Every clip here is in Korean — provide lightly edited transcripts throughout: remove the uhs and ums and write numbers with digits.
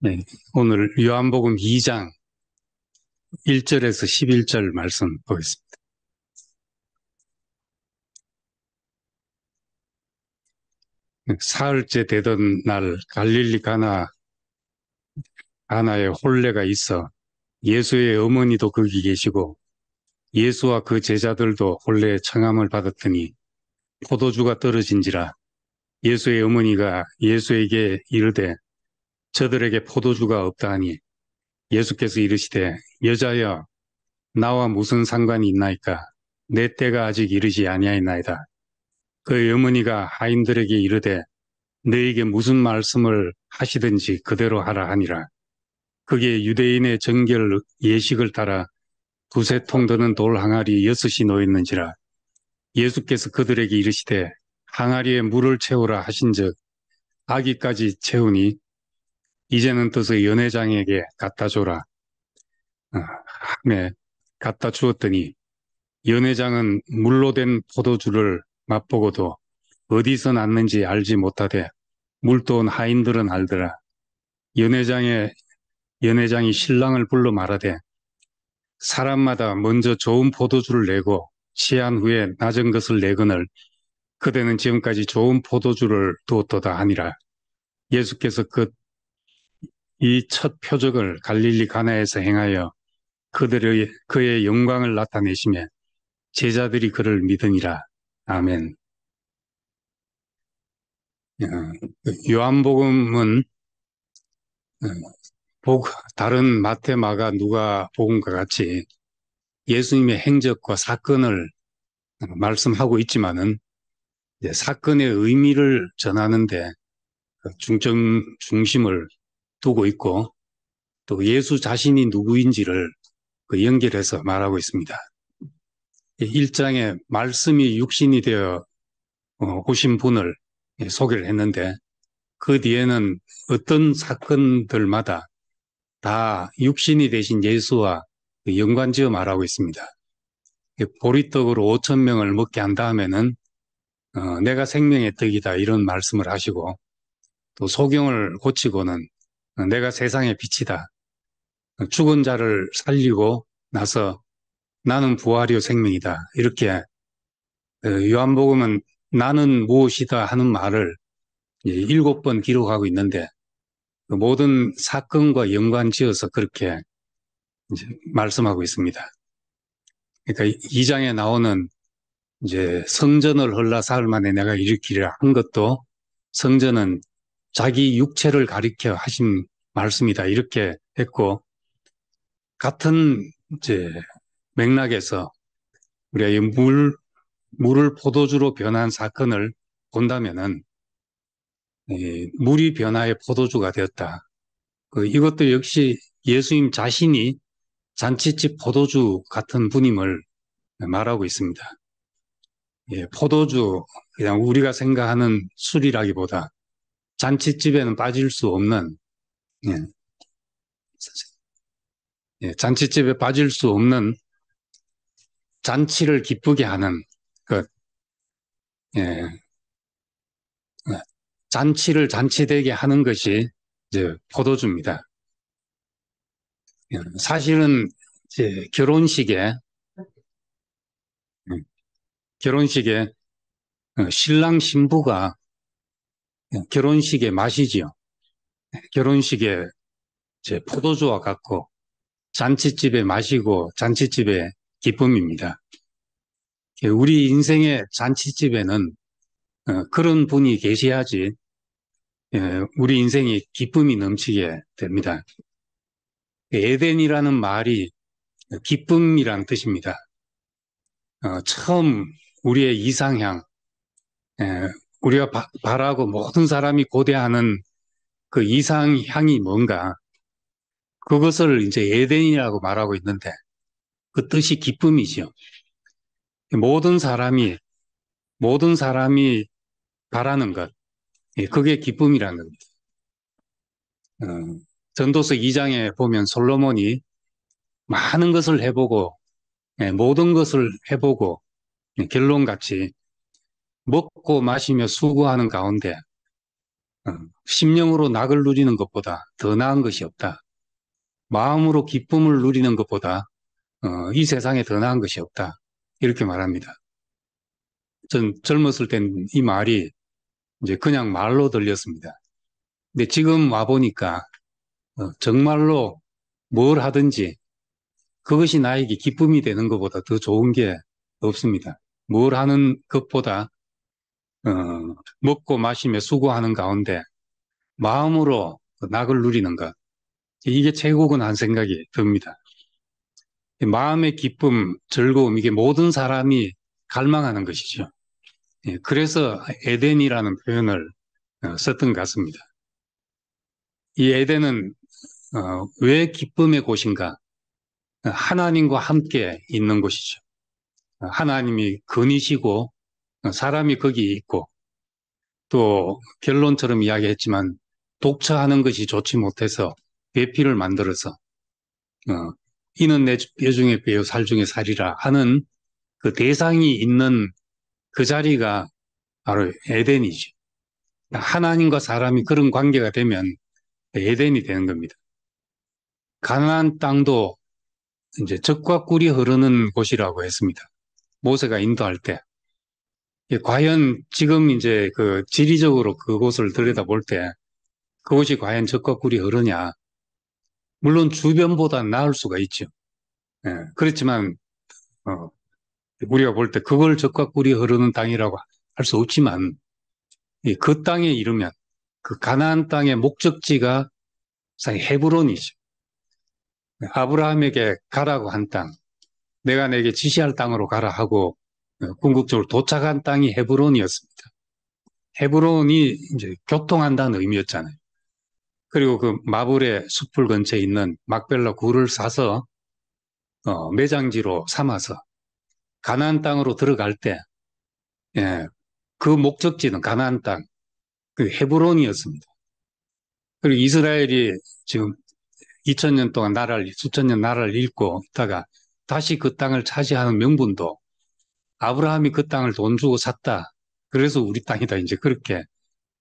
네, 오늘 요한복음 2장 1절에서 11절 말씀 보겠습니다. 사흘째 되던 날 갈릴리 가나에 혼례가 있어 예수의 어머니도 거기 계시고 예수와 그 제자들도 혼례의 청함을 받았더니 포도주가 떨어진지라. 예수의 어머니가 예수에게 이르되 저들에게 포도주가 없다 하니 예수께서 이르시되 여자여 나와 무슨 상관이 있나이까? 내 때가 아직 이르지 아니하였나이다. 그의 어머니가 하인들에게 이르되 너에게 무슨 말씀을 하시든지 그대로 하라 하니라. 그게 유대인의 정결 예식을 따라 두세 통 드는 돌 항아리 6이 놓였는지라. 예수께서 그들에게 이르시되 항아리에 물을 채우라 하신즉 아기까지 채우니 이제는 떠서 연회장에게 갖다 줘라 하매 갖다 주었더니 연회장은 물로 된 포도주를 맛보고도 어디서 났는지 알지 못하되 물도 온 하인들은 알더라. 연회장이 신랑을 불러 말하되 사람마다 먼저 좋은 포도주를 내고 취한 후에 낮은 것을 내거늘 그대는 지금까지 좋은 포도주를 두었도다 하니라. 예수께서 이 첫 표적을 갈릴리 가나에서 행하여 그의 영광을 나타내시며 제자들이 그를 믿으니라. 아멘. 요한복음은 다른 마태, 마가, 누가 복음과 같이 예수님의 행적과 사건을 말씀하고 있지만은 사건의 의미를 전하는데 중심을 두고 있고 또 예수 자신이 누구인지를 연결해서 말하고 있습니다. 1장에 말씀이 육신이 되어 오신 분을 소개를 했는데 그 뒤에는 어떤 사건들마다 다 육신이 되신 예수와 연관지어 말하고 있습니다. 보리떡으로 5,000명을 먹게 한 다음에는 내가 생명의 떡이다 이런 말씀을 하시고 또 소경을 고치고는 내가 세상의 빛이다. 죽은 자를 살리고 나서 나는 부활이요 생명이다. 이렇게 요한복음은 나는 무엇이다 하는 말을 7번 기록하고 있는데 모든 사건과 연관지어서 그렇게 이제 말씀하고 있습니다. 그러니까 2장에 나오는 이제 성전을 헐라 사흘 만에 내가 일으키리라 한 것도 성전은 자기 육체를 가리켜 하신 말씀이다 이렇게 했고 같은 이제 맥락에서 우리가 이 물을 포도주로 변한 사건을 본다면은 물이 변화의 포도주가 되었다. 이것도 역시 예수님 자신이 잔치집 포도주 같은 분임을 말하고 있습니다. 포도주 그냥 우리가 생각하는 술이라기보다 잔치집에는 빠질 수 없는 잔치집에 빠질 수 없는 잔치를 기쁘게 하는 것, 잔치를 잔치되게 하는 것이 이제 포도주입니다. 사실은 이제 결혼식에 신랑 신부가 결혼식에 마시지요. 결혼식에 이제 포도주와 같고 잔치집에 마시고 잔치집의 기쁨입니다. 우리 인생의 잔치집에는 그런 분이 계셔야지 우리 인생이 기쁨이 넘치게 됩니다. 에덴이라는 말이 기쁨이란 뜻입니다. 처음 우리의 이상향, 우리가 바라고 모든 사람이 고대하는 그 이상향이 뭔가 그것을 이제 에덴이라고 말하고 있는데 그 뜻이 기쁨이죠. 모든 사람이 바라는 것, 그게 기쁨이라는 겁니다. 전도서 2장에 보면 솔로몬이 많은 것을 해보고 모든 것을 해보고 결론같이 먹고 마시며 수고하는 가운데 심령으로 낙을 누리는 것보다 더 나은 것이 없다. 마음으로 기쁨을 누리는 것보다 이 세상에 더 나은 것이 없다. 이렇게 말합니다. 전 젊었을 땐 이 말이 이제 그냥 말로 들렸습니다. 근데 지금 와보니까 정말로 뭘 하든지 그것이 나에게 기쁨이 되는 것보다 더 좋은 게 없습니다. 뭘 하는 것보다 어, 먹고 마시며 수고하는 가운데 마음으로 낙을 누리는 것, 이게 최고구나 하는 생각이 듭니다. 마음의 기쁨, 즐거움, 이게 모든 사람이 갈망하는 것이죠. 예, 그래서 에덴이라는 표현을 썼던 것 같습니다. 이 에덴은 왜 기쁨의 곳인가? 하나님과 함께 있는 곳이죠. 하나님이 근이시고 사람이 거기 있고 또 결론처럼 이야기했지만 독처하는 것이 좋지 못해서 배필을 만들어서 이는 내 뼈 중에 뼈요 살 중에 살이라 하는 그 대상이 있는 그 자리가 바로 에덴이죠. 하나님과 사람이 그런 관계가 되면 에덴이 되는 겁니다. 가나안 땅도 이제 젖과 꿀이 흐르는 곳이라고 했습니다. 모세가 인도할 때. 과연 지금 이제 그 지리적으로 그곳을 들여다볼 때 그곳이 과연 젖과 꿀이 흐르냐? 물론 주변보다 나을 수가 있죠. 예, 그렇지만 우리가 볼 때 그걸 젖과 꿀이 흐르는 땅이라고 할 수 없지만 그 땅에 이르면 그 가나안 땅의 목적지가 사실 헤브론이죠. 아브라함에게 가라고 한 땅, 내가 내게 지시할 땅으로 가라 하고 궁극적으로 도착한 땅이 헤브론이었습니다. 헤브론이 이제 교통한다는 의미였잖아요. 그리고 그 마블의 숲을 근처에 있는 막벨라 굴을 사서 매장지로 삼아서 가나안 땅으로 들어갈 때, 예, 그 목적지는 가나안 땅, 그 헤브론이었습니다. 그리고 이스라엘이 지금 2000년 동안 수천 년 나라를 잃고 있다가 다시 그 땅을 차지하는 명분도 아브라함이 그 땅을 돈 주고 샀다. 그래서 우리 땅이다. 이제 그렇게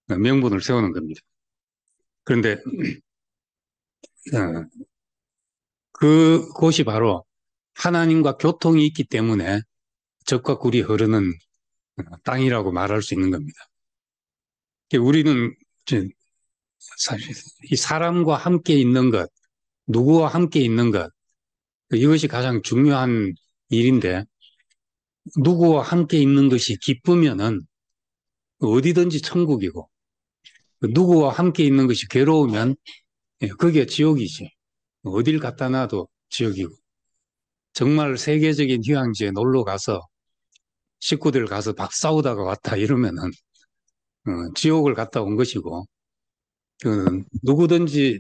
명분을 세우는 겁니다. 그런데 그곳이 바로 하나님과 교통이 있기 때문에 젖과 꿀이 흐르는 땅이라고 말할 수 있는 겁니다. 우리는 사실 이 사람과 함께 있는 것, 누구와 함께 있는 것, 이것이 가장 중요한 일인데 누구와 함께 있는 것이 기쁘면은 어디든지 천국이고 누구와 함께 있는 것이 괴로우면 그게 지옥이지. 어딜 갖다 놔도 지옥이고 정말 세계적인 휴양지에 놀러 가서 식구들 가서 막 싸우다가 왔다 이러면은 지옥을 갔다 온 것이고 누구든지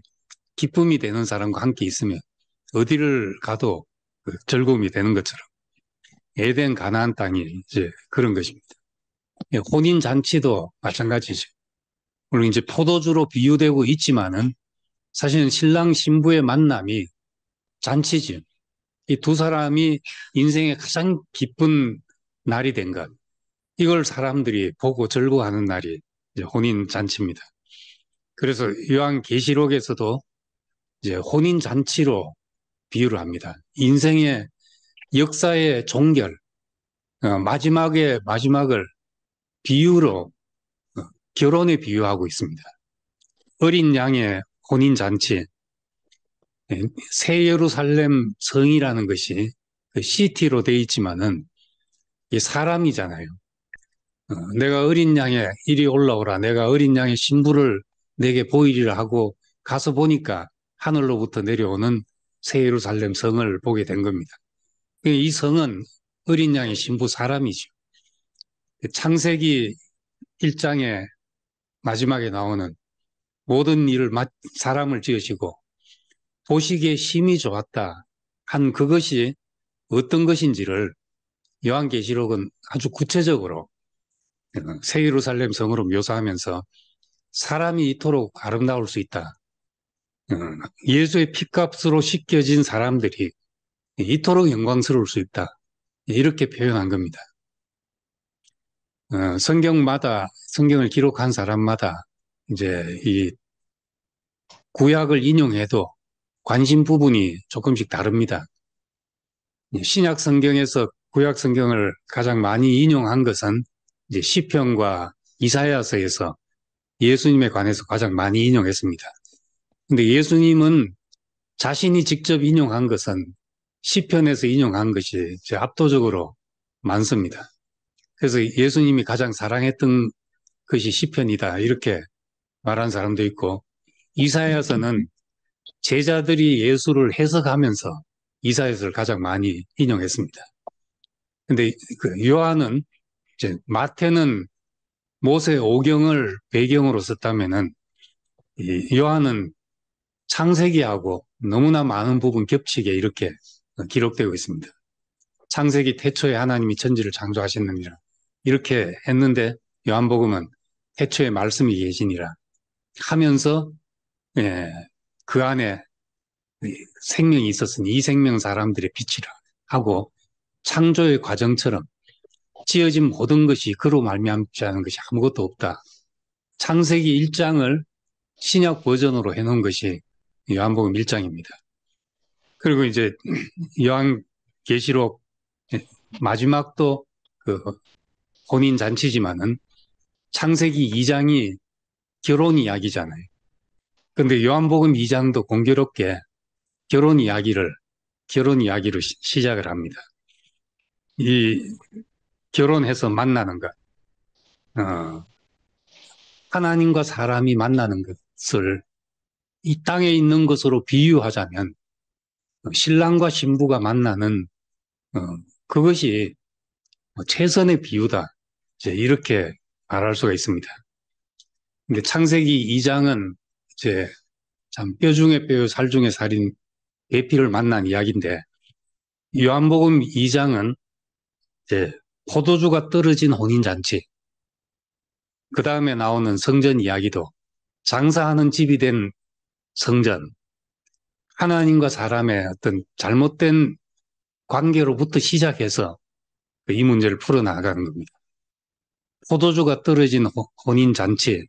기쁨이 되는 사람과 함께 있으면 어디를 가도 즐거움이 되는 것처럼 에덴 가나안 땅이 이제 그런 것입니다. 혼인 잔치도 마찬가지죠. 물론 이제 포도주로 비유되고 있지만은 사실은 신랑 신부의 만남이 잔치죠. 이 두 사람이 인생의 가장 기쁜 날이 된 것. 이걸 사람들이 보고 즐거워하는 날이 이제 혼인 잔치입니다. 그래서 요한계시록에서도 이제 혼인 잔치로 비유를 합니다. 인생의 역사의 종결, 마지막을 비유로 결혼에 비유하고 있습니다. 어린 양의 혼인 잔치, 새 예루살렘 성이라는 것이 그 시티로 되어 있지만은 이 사람이잖아요. 내가 어린 양에 이리 올라오라. 내가 어린 양의 신부를 내게 보이리라 하고 가서 보니까 하늘로부터 내려오는 새 예루살렘 성을 보게 된 겁니다. 이 성은 어린 양의 신부 사람이죠. 창세기 1장의 마지막에 나오는 모든 일을 사람을 지으시고 보시기에 심히 좋았다 한 그것이 어떤 것인지를 요한계시록은 아주 구체적으로 새 예루살렘 성으로 묘사하면서 사람이 이토록 아름다울 수 있다. 예수의 피값으로 씻겨진 사람들이 이토록 영광스러울 수 있다. 이렇게 표현한 겁니다. 성경을 기록한 사람마다 이제 이 구약을 인용해도 관심 부분이 조금씩 다릅니다. 신약 성경에서 구약 성경을 가장 많이 인용한 것은 이제 시편과 이사야서에서 예수님에 관해서 가장 많이 인용했습니다. 근데 예수님은 자신이 직접 인용한 것은 시편에서 인용한 것이 압도적으로 많습니다. 그래서 예수님이 가장 사랑했던 것이 시편이다 이렇게 말한 사람도 있고, 이사야서는 제자들이 예수를 해석하면서 이사야서를 가장 많이 인용했습니다. 근데 그 요한은, 이제 마태는 모세 오경을 배경으로 썼다면은 이 요한은 창세기하고 너무나 많은 부분 겹치게 이렇게 기록되고 있습니다. 창세기 태초에 하나님이 천지를 창조하셨느니라 이렇게 했는데, 요한복음은 태초에 말씀이 계시니라 하면서 그 안에 생명이 있었으니 이 생명 사람들의 빛이라 하고, 창조의 과정처럼 지어진 모든 것이 그로 말미암지 않은 것이 아무것도 없다. 창세기 1장을 신약 버전으로 해놓은 것이 요한복음 1장입니다. 그리고 이제 요한계시록 마지막도 그 혼인 잔치지만은 창세기 2장이 결혼 이야기잖아요. 근데 요한복음 2장도 공교롭게 결혼 이야기를 시작을 합니다. 이 결혼해서 만나는 것, 하나님과 사람이 만나는 것을 이 땅에 있는 것으로 비유하자면 신랑과 신부가 만나는 어, 그것이 최선의 비유다. 이제 이렇게 말할 수가 있습니다. 근데 창세기 2장은 이제 참 뼈 중에 뼈요 살 중에 살인 배필을 만난 이야기인데, 요한복음 2장은 이제 포도주가 떨어진 혼인잔치, 그 다음에 나오는 성전 이야기도 장사하는 집이 된 성전, 하나님과 사람의 어떤 잘못된 관계로부터 시작해서 이 문제를 풀어나가는 겁니다. 포도주가 떨어진 혼인잔치,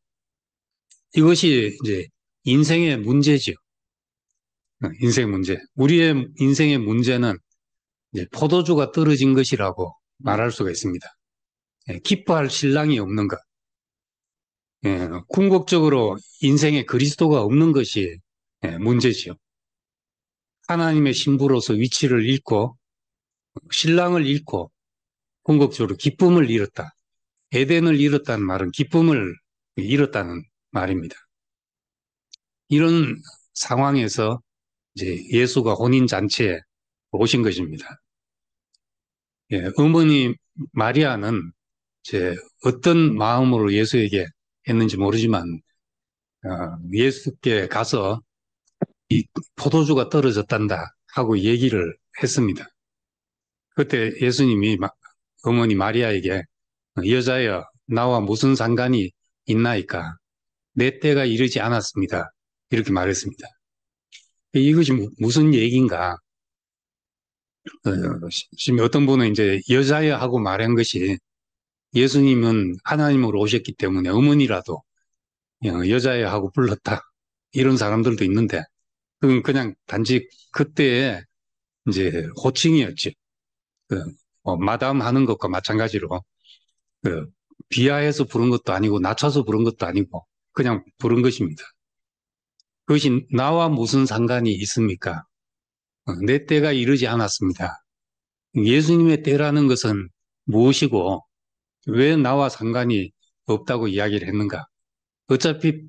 이것이 이제 인생의 문제죠. 인생의 문제. 우리의 인생의 문제는 이제 포도주가 떨어진 것이라고 말할 수가 있습니다. 기뻐할 신랑이 없는 것. 궁극적으로 인생에 그리스도가 없는 것이 문제지요. 하나님의 신부로서 위치를 잃고 신랑을 잃고 궁극적으로 기쁨을 잃었다. 에덴을 잃었다는 말은 기쁨을 잃었다는 말입니다. 이런 상황에서 이제 예수가 혼인잔치에 오신 것입니다. 어머니 마리아는 이제 어떤 마음으로 예수에게 했는지 모르지만 예수께 가서 이 포도주가 떨어졌단다 하고 얘기를 했습니다. 그때 예수님이 어머니 마리아에게 여자여 나와 무슨 상관이 있나이까? 내 때가 이르지 않았습니다. 이렇게 말했습니다. 이것이 무슨 얘기인가? 지금 어떤 분은 이제 여자여 하고 말한 것이 예수님은 하나님으로 오셨기 때문에 어머니라도 여자여 하고 불렀다. 이런 사람들도 있는데, 그건 그냥 단지 그때의 이제 호칭이었죠. 마담 하는 것과 마찬가지로 비하해서 부른 것도 아니고 낮춰서 부른 것도 아니고 그냥 부른 것입니다. 그것이 나와 무슨 상관이 있습니까? 내 때가 이르지 않았습니다. 예수님의 때라는 것은 무엇이고 왜 나와 상관이 없다고 이야기를 했는가? 어차피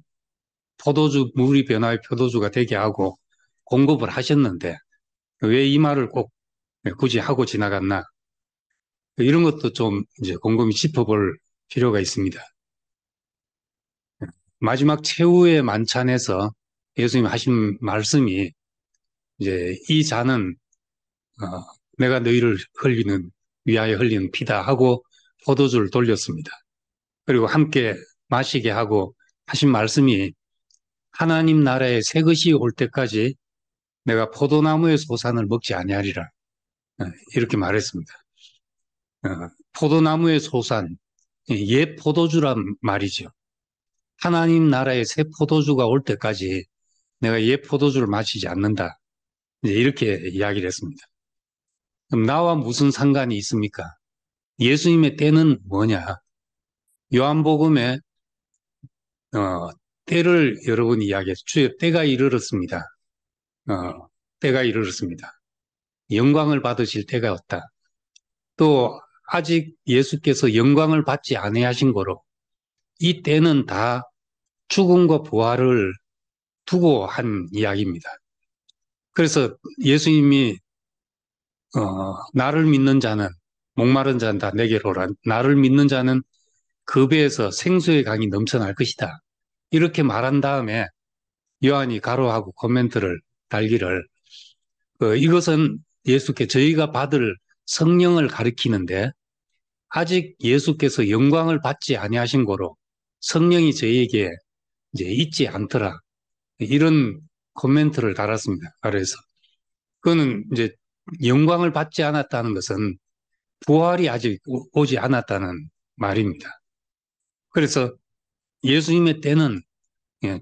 포도주, 물이 변화의 포도주가 되게 하고 공급을 하셨는데 왜 이 말을 꼭 굳이 하고 지나갔나? 이런 것도 좀 이제 곰곰이 짚어볼 필요가 있습니다. 마지막 최후의 만찬에서 예수님 하신 말씀이 이제 이 잔은 내가 너희를 위하여 흘리는 피다 하고 포도주를 돌렸습니다. 그리고 함께 마시게 하고 하신 말씀이 하나님 나라의 새 것이 올 때까지 내가 포도나무의 소산을 먹지 아니하리라 이렇게 말했습니다. 포도나무의 소산, 옛 포도주란 말이죠. 하나님 나라의 새 포도주가 올 때까지 내가 옛 포도주를 마시지 않는다. 이제 이렇게 이야기를 했습니다. 그럼 나와 무슨 상관이 있습니까? 예수님의 때는 뭐냐? 요한복음에 때를 여러분이 이야기해서 주의 때가 이르렀습니다. 때가 이르렀습니다. 영광을 받으실 때가 왔다. 또 아직 예수께서 영광을 받지 아니하신 거로 이 때는 다 죽음과 부활을 두고 한 이야기입니다. 그래서 예수님이 나를 믿는 자는 목마른 자는 다 내게로 오라. 나를 믿는 자는 그 배에서 생수의 강이 넘쳐날 것이다. 이렇게 말한 다음에 요한이 가로하고 코멘트를 달기를 이것은 예수께 저희가 받을 성령을 가리키는데 아직 예수께서 영광을 받지 아니하신 거로 성령이 저희에게 이제 있지 않더라. 이런 코멘트를 달았습니다. 그래서 그거는 이제 영광을 받지 않았다는 것은 부활이 아직 오지 않았다는 말입니다. 그래서 예수님의 때는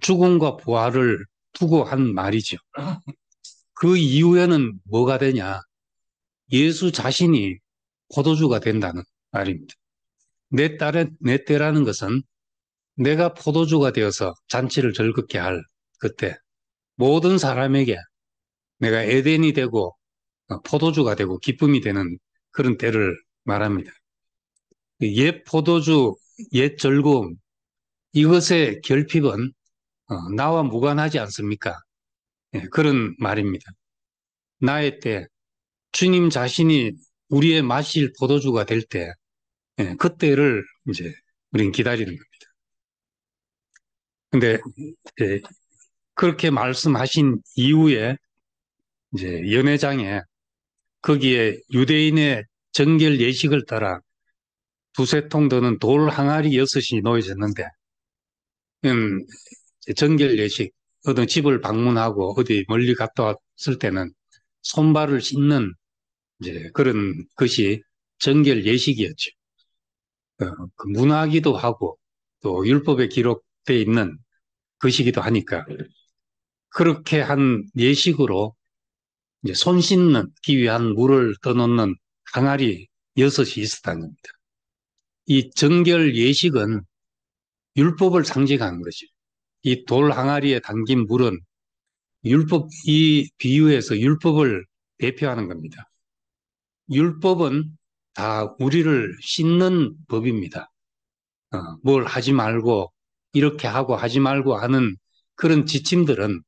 죽음과 부활을 두고 한 말이죠. 그 이후에는 뭐가 되냐? 예수 자신이 포도주가 된다는 말입니다. 내 때라는 것은 내가 포도주가 되어서 잔치를 즐겁게 할 그때 모든 사람에게 내가 에덴이 되고 포도주가 되고 기쁨이 되는 그런 때를 말합니다. 옛 포도주, 옛 즐거움, 이것의 결핍은 나와 무관하지 않습니까? 그런 말입니다. 나의 때, 주님 자신이 우리의 마실 포도주가 될 때, 그때를 이제 우리는 기다리는 겁니다. 근데 그렇게 말씀하신 이후에 이제 연회장에 거기에 유대인의 정결 예식을 따라 두세 통 드는 돌 항아리 6이 놓여졌는데 정결 예식, 어떤 집을 방문하고 어디 멀리 갔다 왔을 때는 손발을 씻는 이제 그런 것이 정결 예식이었죠. 그 문화기도 하고 또 율법에 기록되어 있는 것이기도 하니까 그렇게 한 예식으로 이제 손 씻기 위한 물을 떠놓는 항아리 6이 있었다는 겁니다. 이 정결 예식은 율법을 상징하는 것이죠. 이 돌 항아리에 담긴 물은 이 비유에서 율법을 대표하는 겁니다. 율법은 다 우리를 씻는 법입니다. 뭘 하지 말고 이렇게 하고 하지 말고 하는 그런 지침들은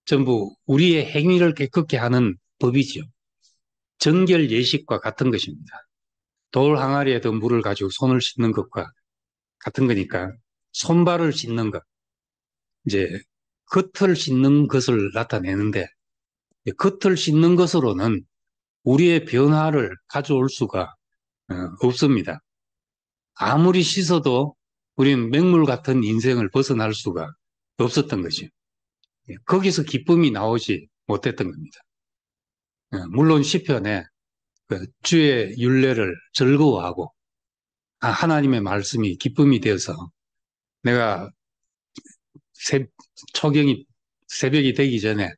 전부 우리의 행위를 깨끗게 하는 법이죠. 정결 예식과 같은 것입니다. 돌 항아리에 더 물을 가지고 손을 씻는 것과 같은 거니까 손발을 씻는 것, 이제 겉을 씻는 것을 나타내는데 겉을 씻는 것으로는 우리의 변화를 가져올 수가 없습니다. 아무리 씻어도 우리는 맹물 같은 인생을 벗어날 수가 없었던 거죠. 거기서 기쁨이 나오지 못했던 겁니다. 물론 시편에 주의 율례를 즐거워하고 하나님의 말씀이 기쁨이 되어서 내가 초경이 새벽이 되기 전에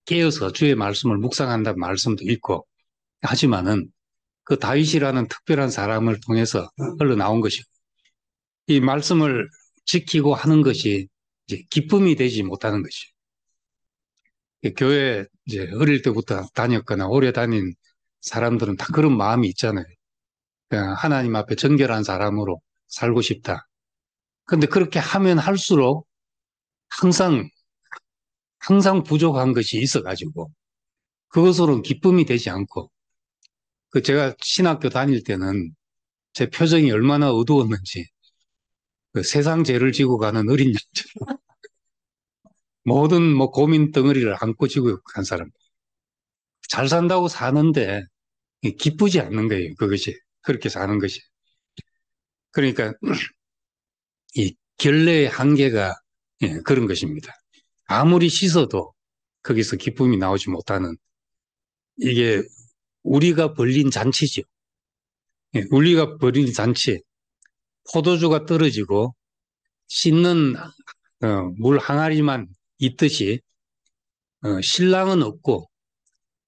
깨어서 주의 말씀을 묵상한다는 말씀도 있고 하지만은 그 다윗이라는 특별한 사람을 통해서 흘러나온 것이고 이 말씀을 지키고 하는 것이 이제 기쁨이 되지 못하는 것이죠. 교회 이제 어릴 때부터 다녔거나 오래 다닌 사람들은 다 그런 마음이 있잖아요. 그냥 하나님 앞에 정결한 사람으로 살고 싶다. 근데 그렇게 하면 할수록 항상 부족한 것이 있어가지고 그것으로는 기쁨이 되지 않고 제가 신학교 다닐 때는 제 표정이 얼마나 어두웠는지 세상 죄를 지고 가는 어린 양처럼 모든 고민 덩어리를 안고 지고 간 사람. 잘 산다고 사는데 기쁘지 않는 거예요. 그것이. 그렇게 사는 것이. 그러니까 이 결례의 한계가 그런 것입니다. 아무리 씻어도 거기서 기쁨이 나오지 못하는 이게 우리가 벌린 잔치죠. 우리가 벌린 잔치. 포도주가 떨어지고 씻는 물 항아리만 있듯이 신랑은 없고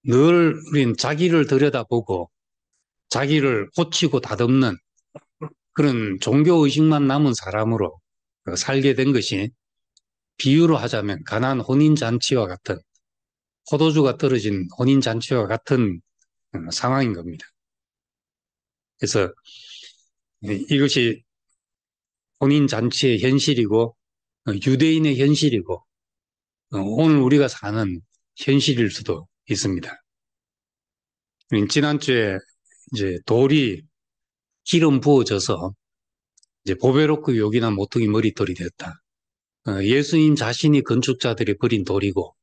늘 우린 자기를 들여다보고 자기를 고치고 다듬는 그런 종교의식만 남은 사람으로 살게 된 것이 비유로 하자면 가난 혼인잔치와 같은 포도주가 떨어진 혼인잔치와 같은 상황인 겁니다. 그래서 이것이 혼인잔치의 현실이고 유대인의 현실이고 오늘 우리가 사는 현실일 수도 있습니다. 지난주에 이제 돌이 기름 부어져서 이제 보배롭고 요긴한 모퉁이 머릿돌이 됐다. 예수님 자신이 건축자들이 버린 돌이고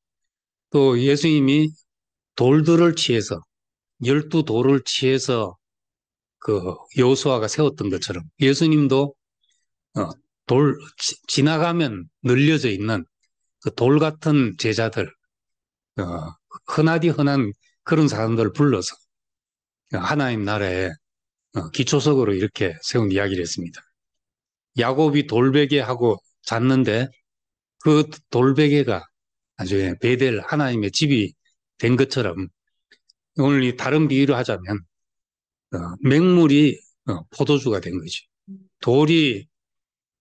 또 예수님이 돌들을 취해서 12돌을 취해서 그 여호수아가 세웠던 것처럼 예수님도 지나가면 늘려져 있는 그 돌 같은 제자들, 흔하디 흔한 그런 사람들을 불러서 하나님 나라에 기초석으로 이렇게 세운 이야기를 했습니다. 야곱이 돌베개하고 잤는데 그 돌베개가 나중에 베델 하나님의 집이 된 것처럼 오늘 이 다른 비유를 하자면 맹물이 포도주가 된 거죠. 돌이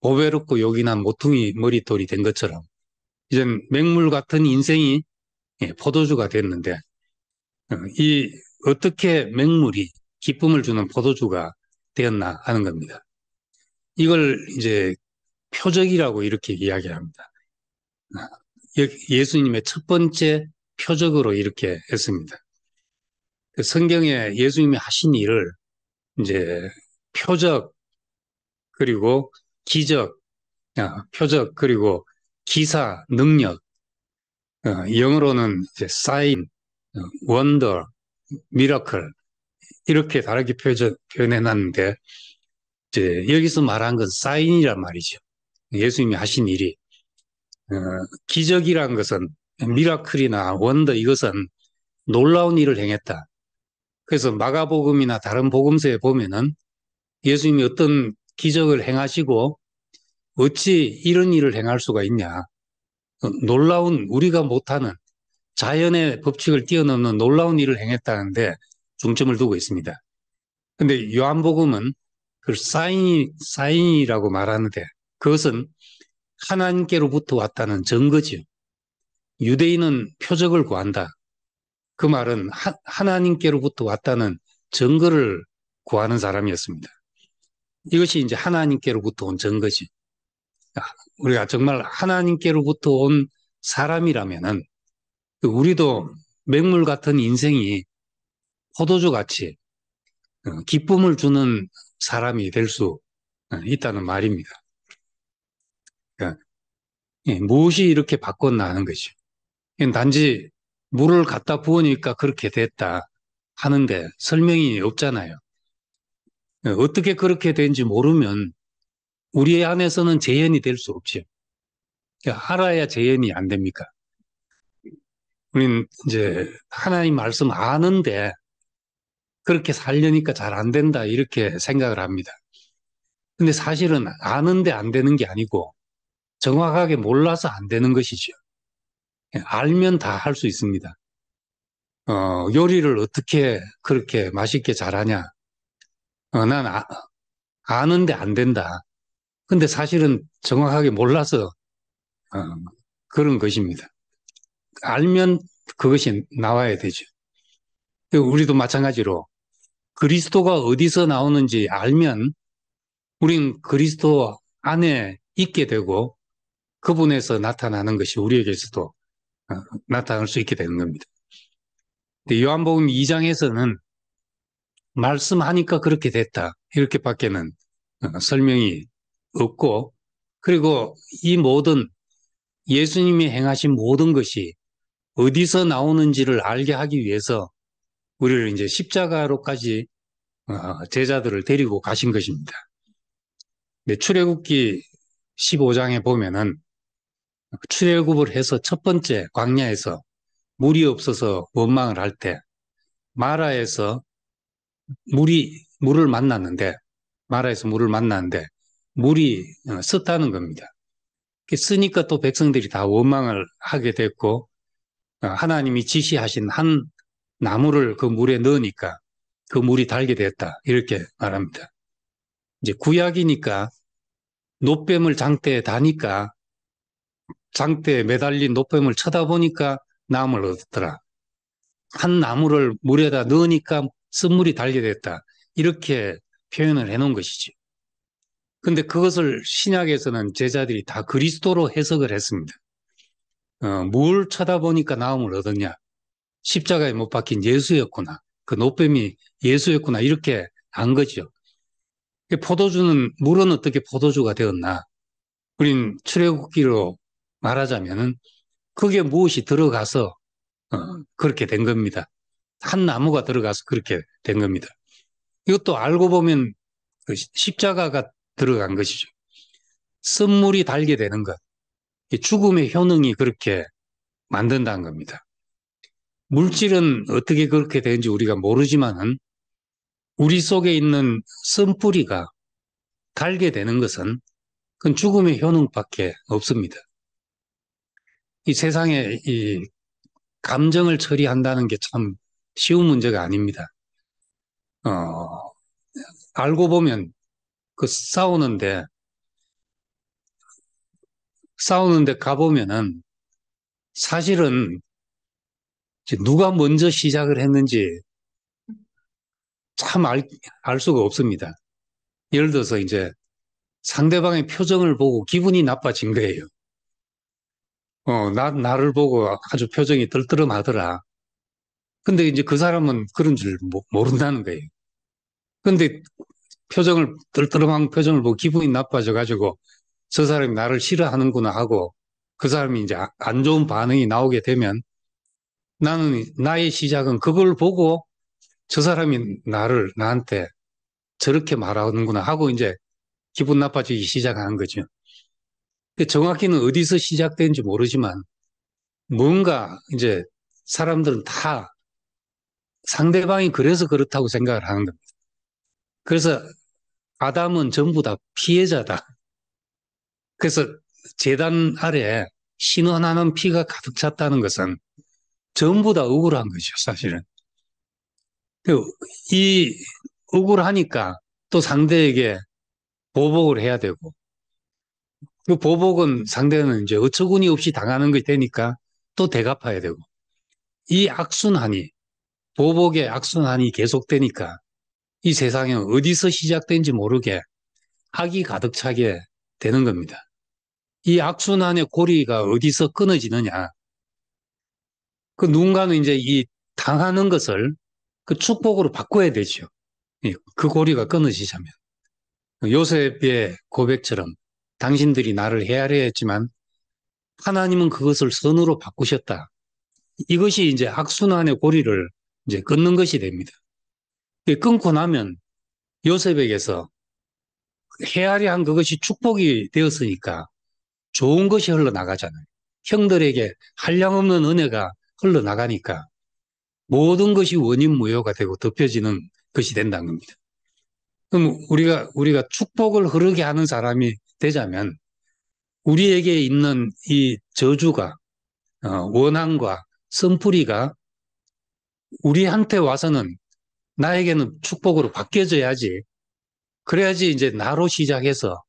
보배롭고 요긴한 모퉁이 머릿돌이 된 것처럼 이젠 맹물 같은 인생이 포도주가 됐는데 이 어떻게 맹물이 기쁨을 주는 포도주가 되었나 하는 겁니다. 이걸 이제 표적이라고 이렇게 이야기합니다. 예수님의 첫 번째 표적으로 이렇게 했습니다. 성경에 예수님이 하신 일을 이제 표적 그리고 기적, 표적 그리고 기사, 능력, 영어로는 이제 sign, wonder, miracle 이렇게 다르게 표현해놨는데 이제 여기서 말한 건 사인이란 말이죠. 예수님이 하신 일이 기적이란 것은 미라클이나 원더 이것은 놀라운 일을 행했다. 그래서 마가복음이나 다른 복음서에 보면은 예수님이 어떤 기적을 행하시고 어찌 이런 일을 행할 수가 있냐. 놀라운 우리가 못하는 자연의 법칙을 뛰어넘는 놀라운 일을 행했다는데 중점을 두고 있습니다. 근데 요한복음은 그 사인이라고 말하는데 그것은 하나님께로부터 왔다는 증거지요. 유대인은 표적을 구한다. 그 말은 하나님께로부터 왔다는 증거를 구하는 사람이었습니다. 이것이 이제 하나님께로부터 온 증거지. 우리가 정말 하나님께로부터 온 사람이라면은 우리도 맹물 같은 인생이 포도주같이 기쁨을 주는 사람이 될 수 있다는 말입니다. 그러니까 무엇이 이렇게 바꿨나 하는 것이죠. 단지 물을 갖다 부으니까 그렇게 됐다 하는데 설명이 없잖아요. 어떻게 그렇게 된지 모르면 우리 안에서는 재현이 될 수 없죠. 알아야 재현이 안 됩니까? 우리는 이제 하나님 말씀 아는데 그렇게 살려니까 잘 안 된다 이렇게 생각을 합니다. 근데 사실은 아는데 안 되는 게 아니고 정확하게 몰라서 안 되는 것이죠. 알면 다 할 수 있습니다. 요리를 어떻게 그렇게 맛있게 잘하냐? 난 아는데 안 된다. 근데 사실은 정확하게 몰라서 그런 것입니다. 알면 그것이 나와야 되죠. 우리도 마찬가지로 그리스도가 어디서 나오는지 알면 우린 그리스도 안에 있게 되고 그분에서 나타나는 것이 우리에게서도 나타날 수 있게 되는 겁니다. 요한복음 2장에서는 말씀하니까 그렇게 됐다 이렇게밖에는 설명이 없고 그리고 이 모든 예수님이 행하신 모든 것이 어디서 나오는지를 알게 하기 위해서 우리를 이제 십자가로까지 제자들을 데리고 가신 것입니다. 출애굽기 15장에 보면은 출애굽을 해서 첫 번째 광야에서 물이 없어서 원망을 할 때 마라에서 물을 만났는데 물이 썼다는 겁니다. 쓰니까 또 백성들이 다 원망을 하게 됐고 하나님이 지시하신 한 나무를 그 물에 넣으니까 그 물이 달게 됐다. 이렇게 말합니다. 이제 구약이니까 놋뱀을 장대에 다니까 장대에 매달린 놋뱀을 쳐다보니까 나무를 얻었더라. 한 나무를 물에다 넣으니까 쓴물이 달게 됐다. 이렇게 표현을 해놓은 것이지. 근데 그것을 신약에서는 제자들이 다 그리스도로 해석을 했습니다. 뭘 쳐다보니까 나음을 얻었냐? 십자가에 못 박힌 예수였구나. 그 놋뱀이 예수였구나. 이렇게 안 거죠. 포도주는, 물은 어떻게 포도주가 되었나? 우린 출애굽기로 말하자면은 그게 무엇이 들어가서 그렇게 된 겁니다. 한 나무가 들어가서 그렇게 된 겁니다. 이것도 알고 보면 그 십자가가 들어간 것이죠. 쓴물이 달게 되는 것. 죽음의 효능이 그렇게 만든다는 겁니다. 물질은 어떻게 그렇게 되는지 우리가 모르지만은 우리 속에 있는 쓴뿌리가 달게 되는 것은 그건 죽음의 효능밖에 없습니다. 이 세상에 이 감정을 처리한다는 게 참 쉬운 문제가 아닙니다. 어, 알고 보면 그 싸우는데 가보면은 사실은 누가 먼저 시작을 했는지 참 알 수가 없습니다. 예를 들어서 이제 상대방의 표정을 보고 기분이 나빠진 거예요. 나를 보고 아주 표정이 떨떠름하더라. 근데 이제 그 사람은 그런 줄 모른다는 거예요. 근데 떨떠름한 표정을 보고 기분이 나빠져가지고 저 사람이 나를 싫어하는구나 하고 그 사람이 이제 안 좋은 반응이 나오게 되면 나의 시작은 그걸 보고 저 사람이 나한테 저렇게 말하는구나 하고 이제 기분 나빠지기 시작하는 거죠. 정확히는 어디서 시작된지 모르지만 뭔가 이제 사람들은 다 상대방이 그래서 그렇다고 생각을 하는 겁니다. 그래서 아담은 전부 다 피해자다. 그래서 제단 아래 신원하는 피가 가득 찼다는 것은 전부 다 억울한 거죠, 사실은. 이 억울하니까 또 상대에게 보복을 해야 되고 그 보복은 상대는 이제 어처구니 없이 당하는 것이 되니까 또 대갚아야 되고 이 악순환이 보복의 악순환이 계속되니까 이 세상에 어디서 시작된지 모르게 악이 가득 차게 되는 겁니다. 이 악순환의 고리가 어디서 끊어지느냐. 그 누군가는 이제 이 당하는 것을 그 축복으로 바꿔야 되죠. 그 고리가 끊어지자면. 요셉의 고백처럼 당신들이 나를 헤아려 했지만 하나님은 그것을 선으로 바꾸셨다. 이것이 이제 악순환의 고리를 이제 끊는 것이 됩니다. 끊고 나면 요셉에게서 헤아려 한 그것이 축복이 되었으니까 좋은 것이 흘러나가잖아요. 형들에게 한량없는 은혜가 흘러나가니까 모든 것이 원인무효가 되고 덮여지는 것이 된다는 겁니다. 그럼 우리가 축복을 흐르게 하는 사람이 되자면 우리에게 있는 이 저주가 원한과 쓴뿌리가 우리한테 와서는 나에게는 축복으로 바뀌어져야지. 그래야지 이제 나로 시작해서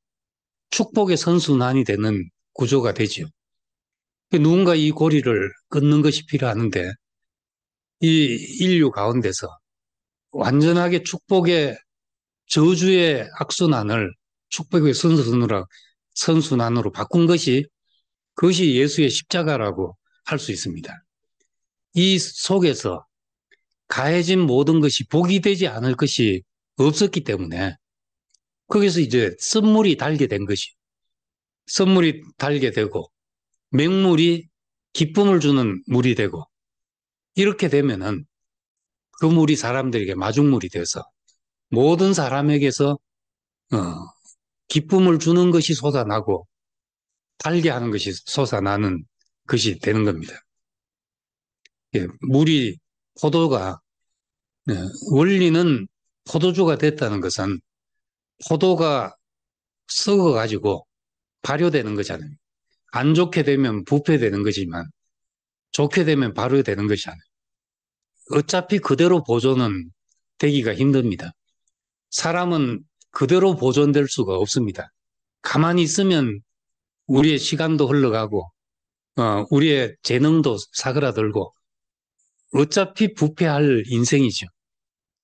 축복의 선순환이 되는 구조가 되죠. 누군가 이 고리를 끊는 것이 필요하는데 이 인류 가운데서 완전하게 축복의 저주의 악순환을 축복의 선순환으로 바꾼 그것이 예수의 십자가라고 할 수 있습니다. 이 속에서 가해진 모든 것이 복이 되지 않을 것이 없었기 때문에 거기서 이제 선물이 달게 된 것이 선물이 달게 되고 맹물이 기쁨을 주는 물이 되고 이렇게 되면은 그 물이 사람들에게 마중물이 되어서 모든 사람에게서 기쁨을 주는 것이 솟아나고 달게 하는 것이 솟아나는 것이 되는 겁니다. 물이 포도가 원리는 포도주가 됐다는 것은 포도가 썩어가지고 발효되는 거잖아요. 안 좋게 되면 부패되는 거지만 좋게 되면 발효되는 것이잖아요. 어차피 그대로 보존은 되기가 힘듭니다. 사람은 그대로 보존될 수가 없습니다. 가만히 있으면 우리의 시간도 흘러가고 우리의 재능도 사그라들고 어차피 부패할 인생이죠.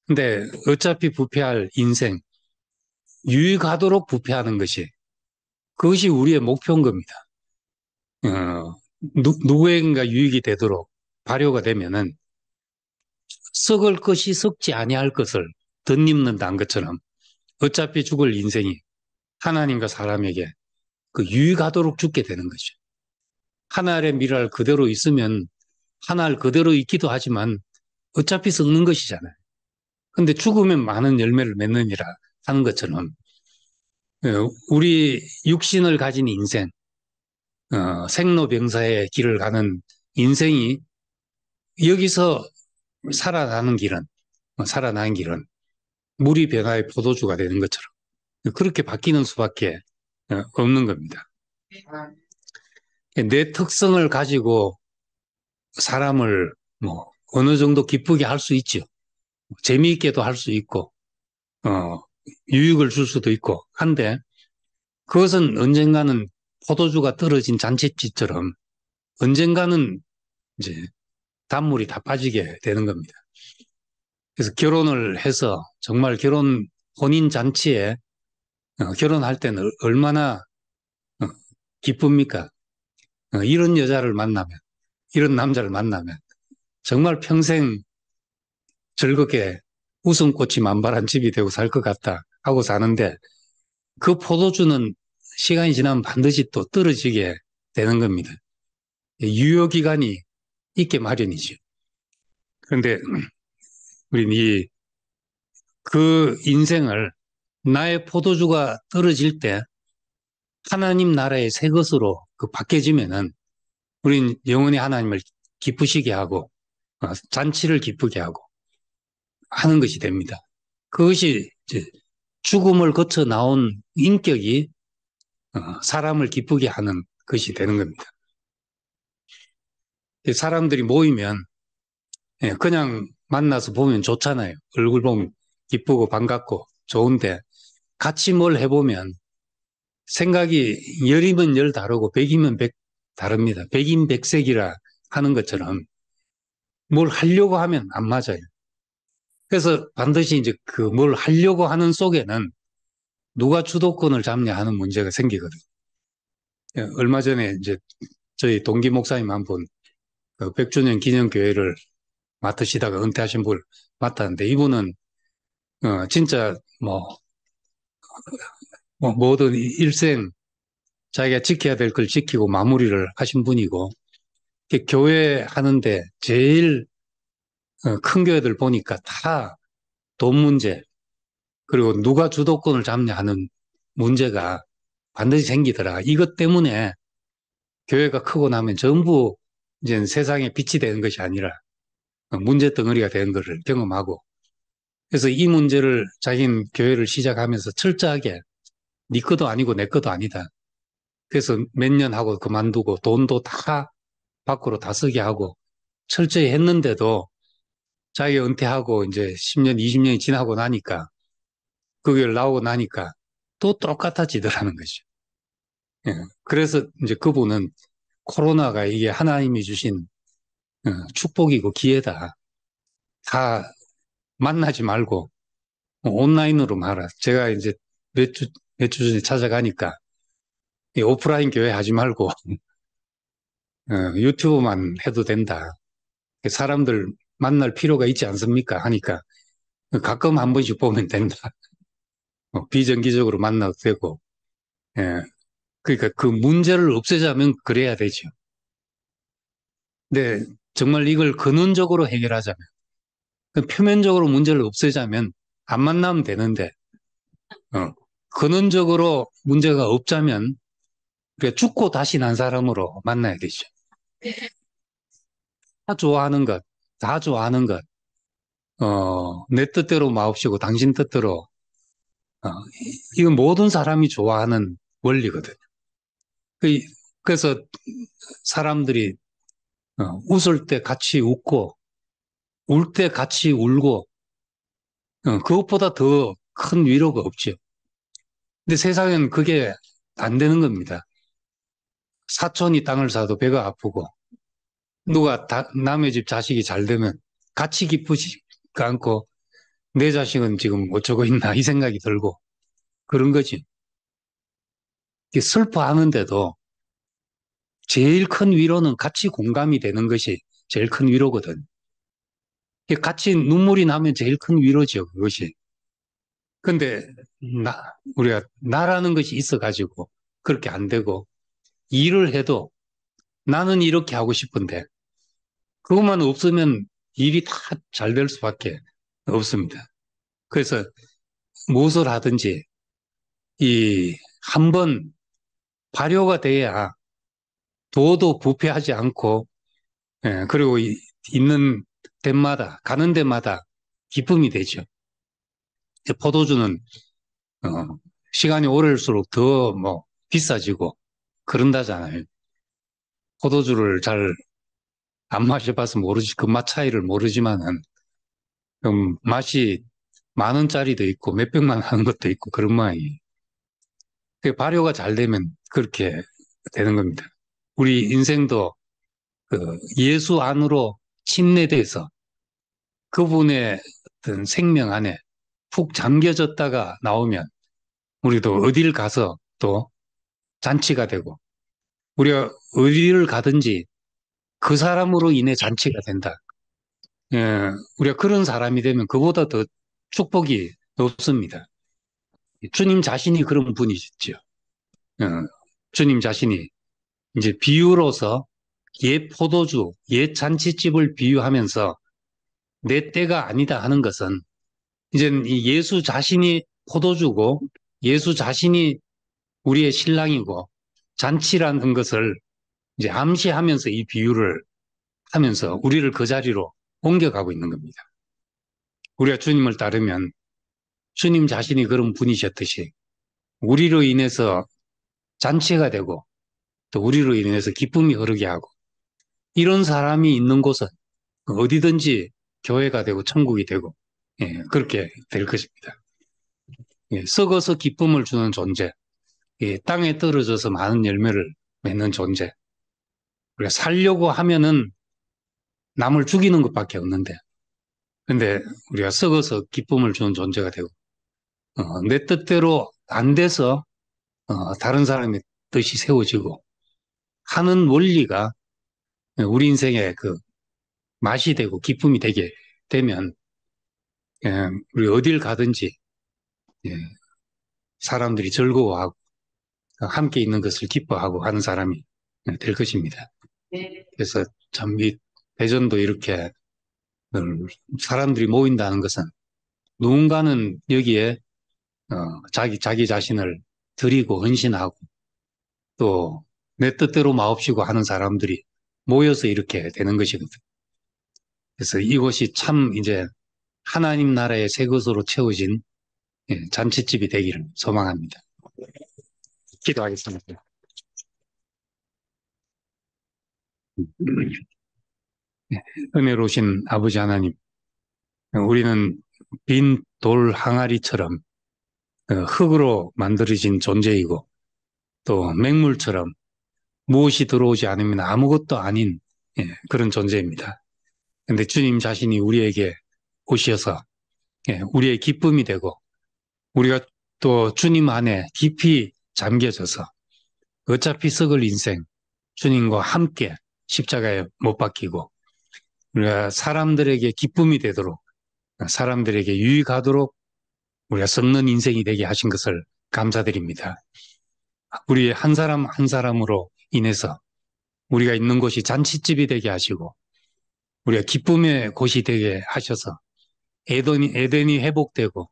근데 어차피 부패할 인생, 유익하도록 부패하는 것이 그것이 우리의 목표인 겁니다. 누구에겐가 유익이 되도록 발효가 되면은 썩을 것이 썩지 아니할 것을 덧입는다는 것처럼 어차피 죽을 인생이 하나님과 사람에게 그 유익하도록 죽게 되는 거죠. 하늘의 미랄 그대로 있으면 하늘 그대로 있기도 하지만 어차피 썩는 것이잖아요. 근데 죽으면 많은 열매를 맺느니라 하는 것처럼 우리 육신을 가진 인생, 생로병사의 길을 가는 인생이 여기서 살아나는 길은 물이 변화의 포도주가 되는 것처럼 그렇게 바뀌는 수밖에 없는 겁니다. 내 특성을 가지고 사람을 뭐 어느 정도 기쁘게 할 수 있죠. 재미있게도 할 수 있고 유익을 줄 수도 있고 한데 그것은 언젠가는 포도주가 떨어진 잔치집처럼 언젠가는 이제 단물이 다 빠지게 되는 겁니다. 그래서 결혼을 해서 정말 혼인 잔치에 결혼할 때는 얼마나 기쁩니까? 이런 여자를 만나면, 이런 남자를 만나면 정말 평생 즐겁게 웃음꽃이 만발한 집이 되고 살 것 같다 하고 사는데 그 포도주는 시간이 지나면 반드시 또 떨어지게 되는 겁니다. 유효기간이 있게 마련이죠. 그런데 우리는 그 인생을 나의 포도주가 떨어질 때 하나님 나라의 새 것으로 바뀌어지면은 우린 영원히 하나님을 기쁘시게 하고 잔치를 기쁘게 하고 하는 것이 됩니다. 그것이 이제 죽음을 거쳐 나온 인격이 사람을 기쁘게 하는 것이 되는 겁니다. 사람들이 모이면 그냥 만나서 보면 좋잖아요. 얼굴 보면 기쁘고 반갑고 좋은데 같이 뭘 해보면 생각이 열이면 열 다르고 백이면 백 다릅니다. 백인백색이라 하는 것처럼 뭘 하려고 하면 안 맞아요. 그래서 반드시 이제 그 뭘 하려고 하는 속에는 누가 주도권을 잡냐 하는 문제가 생기거든요. 얼마 전에 이제 저희 동기 목사님 한 분, 100주년 기념교회를 맡으시다가 은퇴하신 분을 맡았는데 이분은 진짜 모든 일생 자기가 지켜야 될 걸 지키고 마무리를 하신 분이고 교회 하는데 제일 큰 교회들 보니까 다 돈 문제 그리고 누가 주도권을 잡냐 하는 문제가 반드시 생기더라. 이것 때문에 교회가 크고 나면 전부 이제 세상에 빛이 되는 것이 아니라 문제 덩어리가 되는 것을 경험하고 그래서 이 문제를 자기는 교회를 시작하면서 철저하게 네 것도 아니고 내 것도 아니다. 그래서 몇 년 하고 그만두고 돈도 다 밖으로 다 쓰게 하고 철저히 했는데도 자기가 은퇴하고 이제 10년, 20년이 지나고 나니까 그 교회를 나오고 나니까 또 똑같아지더라는 거죠. 예. 그래서 이제 그분은 코로나가 이게 하나님이 주신 축복이고 기회다. 다 만나지 말고 온라인으로 말아. 제가 이제 몇 주 전에 찾아가니까 오프라인 교회 하지 말고 유튜브만 해도 된다. 사람들 만날 필요가 있지 않습니까? 하니까 가끔 한 번씩 보면 된다. 비정기적으로 만나도 되고. 예. 그러니까 그 문제를 없애자면 그래야 되죠. 근데 정말 이걸 근원적으로 해결하자면, 표면적으로 문제를 없애자면 안 만나면 되는데, 근원적으로 문제가 없자면 우리가 죽고 다시 난 사람으로 만나야 되죠. 다 좋아하는 것, 다 좋아하는 것, 내 뜻대로 마옵시고 당신 뜻대로 이건 모든 사람이 좋아하는 원리거든요. 그- 그래서 사람들이 웃을 때 같이 웃고, 울 때 같이 울고, 그것보다 더 큰 위로가 없죠. 근데 세상엔 그게 안 되는 겁니다. 사촌이 땅을 사도 배가 아프고, 남의 집 자식이 잘 되면 같이 기쁘지가 않고, 내 자식은 지금 어쩌고 있나 이 생각이 들고, 그런 거지. 이게 슬퍼하는데도 제일 큰 위로는 같이 공감이 되는 것이 제일 큰 위로거든. 이게 같이 눈물이 나면 제일 큰 위로죠, 그것이. 근데 우리가 나라는 것이 있어가지고 그렇게 안 되고, 일을 해도 나는 이렇게 하고 싶은데 그것만 없으면 일이 다 잘 될 수밖에 없습니다. 그래서 무엇을 하든지 이 한 번 발효가 돼야 도도 부패하지 않고, 그리고 있는 데마다 가는 데마다 기쁨이 되죠. 포도주는 어, 시간이 오를수록 더 뭐 비싸지고 그런다잖아요. 포도주를 잘 안 마셔봐서 모르지, 그 맛 차이를 모르지만은, 맛이 만 원짜리도 있고 몇백만 원 하는 것도 있고 그런 모양이에요. 그 발효가 잘 되면 그렇게 되는 겁니다. 우리 인생도 그 예수 안으로 침례돼서 그분의 어떤 생명 안에 푹 잠겨졌다가 나오면 우리도 어딜 가서 또 잔치가 되고, 우리가 어디를 가든지 그 사람으로 인해 잔치가 된다. 예, 우리가 그런 사람이 되면 그보다 더 축복이 없습니다. 주님 자신이 그런 분이시죠. 어, 주님 자신이 이제 비유로서 옛 포도주, 옛 잔치집을 비유하면서 내 때가 아니다 하는 것은, 이제 이 예수 자신이 포도주고 예수 자신이 우리의 신랑이고 잔치라는 것을 이제 암시하면서 이 비유를 하면서 우리를 그 자리로 옮겨가고 있는 겁니다. 우리가 주님을 따르면 주님 자신이 그런 분이셨듯이 우리로 인해서 잔치가 되고 또 우리로 인해서 기쁨이 흐르게 하고, 이런 사람이 있는 곳은 어디든지 교회가 되고 천국이 되고, 그렇게 될 것입니다. 썩어서 기쁨을 주는 존재, 땅에 떨어져서 많은 열매를 맺는 존재. 우리가 살려고 하면은 남을 죽이는 것밖에 없는데, 근데 우리가 썩어서 기쁨을 주는 존재가 되고, 내 뜻대로 안 돼서 다른 사람의 뜻이 세워지고 하는 원리가 우리 인생의 그 맛이 되고 기쁨이 되게 되면, 우리 어딜 가든지 예, 사람들이 즐거워하고 함께 있는 것을 기뻐하고 하는 사람이 될 것입니다. 그래서 참 이 대전도 이렇게 사람들이 모인다는 것은 누군가는 여기에 자기 자신을 드리고 헌신하고 또 내 뜻대로 마옵시고 하는 사람들이 모여서 이렇게 되는 것이거든. 그래서 이곳이 참 이제 하나님 나라의 새 것으로 채워진 잔치집이 되기를 소망합니다. 기도하겠습니다. 은혜로우신 아버지 하나님, 우리는 빈 돌 항아리처럼 흙으로 만들어진 존재이고 또 맹물처럼 무엇이 들어오지 않으면 아무것도 아닌 그런 존재입니다. 근데 주님 자신이 우리에게 오셔서 우리의 기쁨이 되고, 우리가 또 주님 안에 깊이 잠겨져서 어차피 썩을 인생 주님과 함께 십자가에 못 박히고 우리가 사람들에게 기쁨이 되도록, 사람들에게 유익하도록 우리가 썩는 인생이 되게 하신 것을 감사드립니다. 우리 한 사람 한 사람으로 인해서 우리가 있는 곳이 잔치집이 되게 하시고 우리가 기쁨의 곳이 되게 하셔서 에덴이 회복되고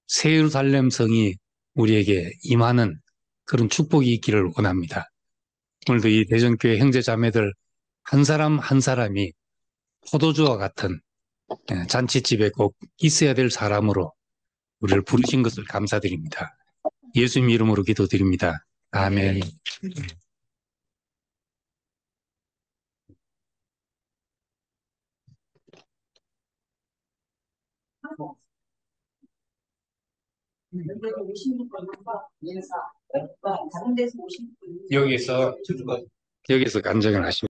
새 예루살렘 성이 우리에게 임하는 그런 축복이 있기를 원합니다. 오늘도 이 대전교회 형제자매들 한 사람 한 사람이 포도주와 같은 잔치집에 꼭 있어야 될 사람으로 우리를 부르신 것을 감사드립니다. 예수님 이름으로 기도드립니다. 아멘. 여기서 간증을 하시면